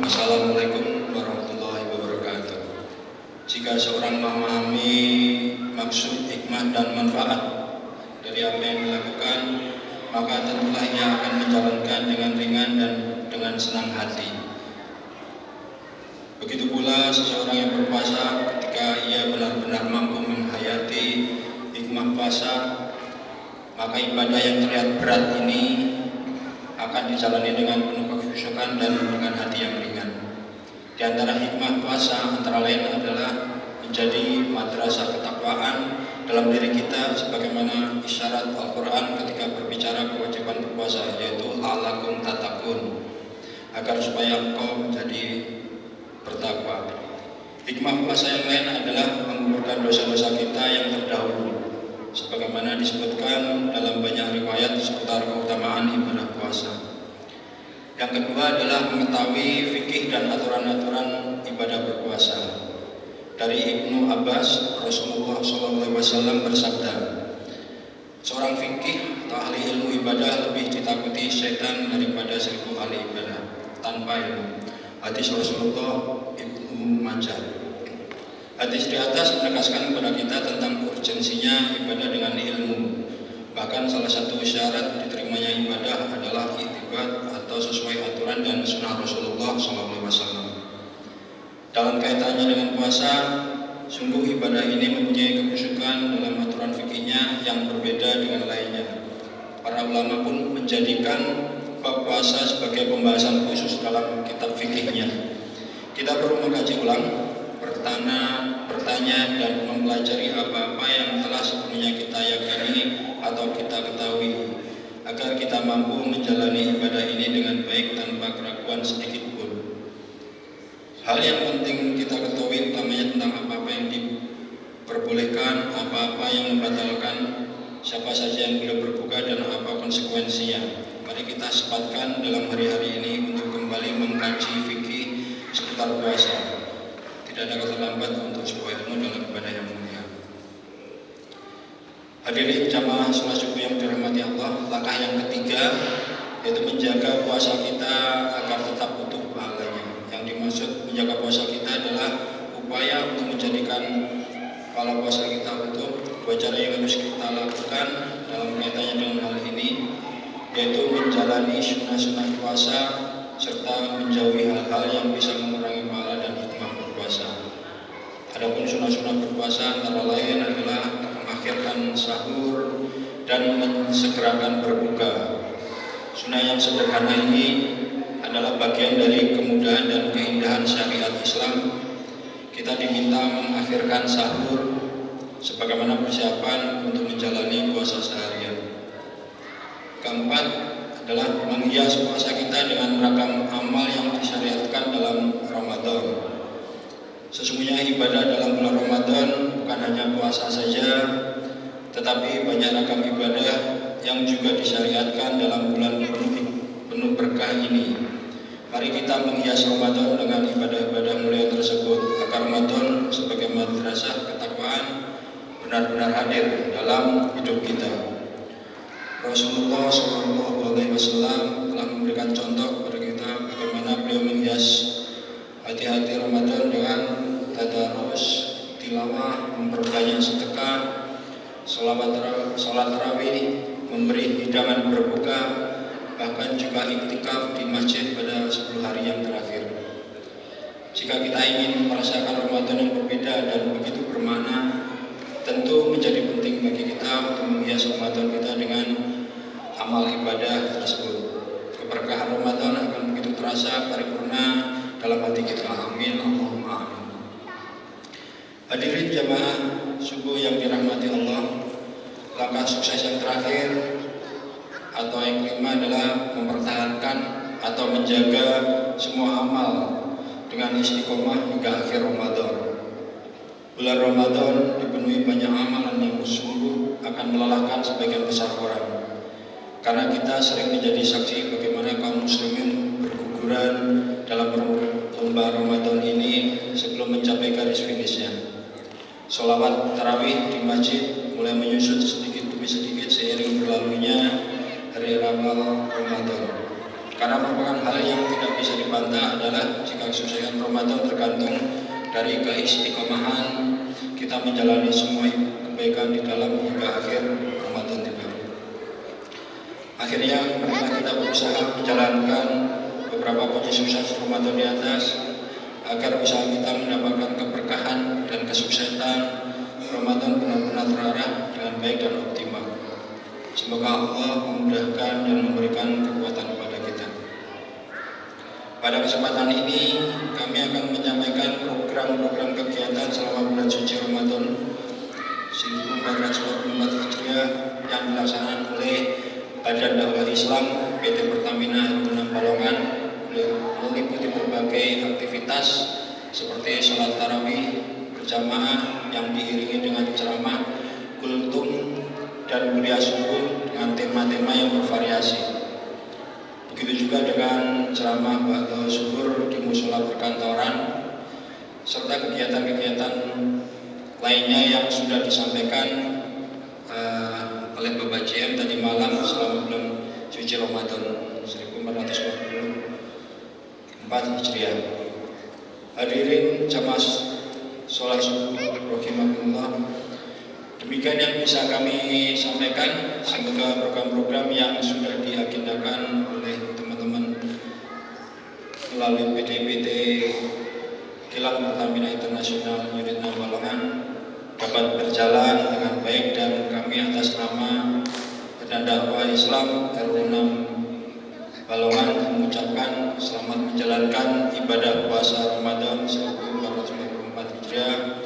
Wassalamualaikum warahmatullahi wabarakatuh. Jika seorang memahami maksud, hikmah dan manfaat dari apa yang dilakukan, maka tentulah ia akan menjalankan dengan ringan dan dengan senang hati. Begitu pula seseorang yang berpuasa, ketika ia benar-benar mampu menghayati hikmah puasa, maka ibadah yang terlihat berat ini akan dijalani dengan penuh kekhusyukan dan dengan hati yang ringan. Di antara hikmah puasa antara lain adalah menjadi madrasah ketakwaan dalam diri kita, sebagaimana isyarat Al-Quran ketika berbicara kewajiban berpuasa, yaitu la'allakum tattaqun, agar supaya engkau menjadi bertakwa. Hikmah puasa yang lain adalah menggugurkan dosa-dosa kita yang terdahulu, sebagaimana disebutkan dalam banyak riwayat seputar keutamaan ibadah puasa. Yang kedua adalah mengetahui fikih dan aturan-aturan ibadah berpuasa. Dari Ibnu Abbas, Rasulullah SAW bersabda, seorang fikih atau ahli ilmu ibadah lebih ditakuti setan daripada 1000 ahli ibadah tanpa ilmu. Hadis Rasulullah Ibnu Majah. Hadis di atas menegaskan kepada kita tentang urgensinya ibadah dengan ilmu. Bahkan salah satu syarat diterimanya ibadah adalah iktibat atau sesuai aturan dan sunnah Rasulullah SAW. Dalam kaitannya dengan puasa, sungguh ibadah ini mempunyai kekhusyukan dalam aturan fikihnya yang berbeda dengan lainnya. Para ulama pun menjadikan bab puasa sebagai pembahasan khusus dalam kitab fikihnya. Kita perlu mengkaji ulang, bertanya dan mempelajari apa-apa yang telah sebelumnya kita yakini atau kita ketahui, agar kita mampu menjalani ibadah ini dengan baik tanpa keraguan sedikit pun. Hal yang penting kita ketahui utamanya tentang apa-apa yang diperbolehkan, apa-apa yang membatalkan, siapa saja yang boleh berbuka dan apa konsekuensinya. Mari kita sempatkan dalam hari-hari ini untuk kembali mengkaji fikih seputar puasa. Tidak ada kata lambat untuk sebuah ilmu dalam ibadah yang mulia. Hadirin jamaah salat subuh yang dirahmati Allah, langkah yang ketiga yaitu menjaga puasa kita agar tetap utuh pahalanya. Yang dimaksud menjaga puasa kita adalah upaya untuk menjadikan pahala puasa kita utuh. Dua cara yang harus kita lakukan dalam kaitannya dengan hal ini, yaitu menjalani sunnah-sunnah puasa serta menjauhi hal-hal yang bisa mengurangi pahala dan hikmah berpuasa. Adapun sunnah-sunnah berpuasa antara lain adalah mengakhirkan sahur dan mensegerakan berbuka. Sunnah yang sederhana ini adalah bagian dari kemudahan dan keindahan syariat Islam. Kita diminta mengakhirkan sahur sebagaimana persiapan untuk menjalani puasa seharian. Keempat adalah menghias puasa kita dengan ragam amal yang disyariatkan dalam Ramadan. Sesungguhnya ibadah dalam bulan Ramadan bukan hanya puasa saja, tetapi banyak ragam ibadah yang juga disyariatkan dalam bulan penuh berkah ini. Mari kita menghias Ramadan dengan ibadah-ibadah mulia tersebut, agar Ramadan sebagai madrasah ketakwaan benar-benar hadir dalam hidup kita. Rasulullah SAW telah memberikan contoh kepada kita bagaimana beliau menghias hati-hati Ramadan dengan tadarus, tilawah, memperbanyak sedekah, salat tarawih, memberi hidangan berbuka, bahkan juga iktikaf di masjid pada 10 hari yang terakhir. Jika kita ingin merasakan Ramadan yang berbeda dan begitu bermakna, tentu menjadi penting bagi kita untuk menghias Ramadan kita dengan amal ibadah tersebut. Keberkahan Ramadan akan begitu terasa paripurna dalam hati kita. Amin. Allahumma amin. Hadirin jamaah subuh yang dirahmati Allah, langkah sukses yang terakhir atau yang kelima adalah mempertahankan atau menjaga semua amal dengan istiqomah hingga akhir Ramadan. Bulan Ramadan dipenuhi banyak amalan yang sungguh akan melelahkan sebagian besar orang. Karena kita sering menjadi saksi bagaimana kaum muslimin berguguran dalam lomba Ramadan ini sebelum mencapai garis finishnya. Sholawat tarawih di masjid mulai menyusut sedikit demi sedikit seiring berlalunya hari awal Ramadan. Karena merupakan hal yang tidak bisa dibantah adalah jika kesuksesan Ramadan tergantung dari keistiqomahan kita menjalani semua kebaikan di dalam hingga akhir Ramadan tiba. Akhirnya marilah kita berusaha menjalankan beberapa kunci sukses Ramadan di atas agar usaha kita mendapatkan keberkahan dan kesuksesan Ramadan benar-benar terarah dengan baik dan optimal. Semoga Allah memudahkan dan memberikan kekuatan kepada kita. Pada kesempatan ini kami akan menyampaikan program-program kegiatan selama bulan suci Ramadan 1444 Hijriah yang dilaksanakan oleh Badan Dakwah Islam PT Pertamina RW6 Balongan, meliputi berbagai aktivitas seperti sholat tarawih berjamaah yang diiringi dengan ceramah, kultum, dan kuliah subuh dengan tema-tema yang bervariasi. Begitu juga dengan ceramah ba'da zuhur di musola perkantoran, serta kegiatan-kegiatan lainnya yang sudah disampaikan oleh Bapak JM tadi malam selama bulan suci Ramadan 1444 Hijriah. Hadirin jamaah sholat subuh rahimakumullah, demikian yang bisa kami sampaikan. Semoga program-program yang sudah diagendakan oleh teman-teman melalui PT Kilang Pertamina Internasional Unit 6 Balongan dapat berjalan dengan baik, dan kami atas nama Badan Dakwah Islam RW6 Balongan mengucapkan selamat menjalankan ibadah puasa Ramadan 1444 Hijriah.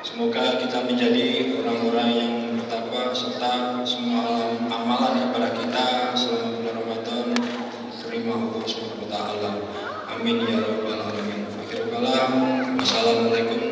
Semoga kita menjadi orang-orang yang bertakwa serta semua amalan ibadah kita selama bulan Ramadan terima Allah Subhanahu wa taala. Amin ya rabbal alamin. Akhirul kalam. Wassalamualaikum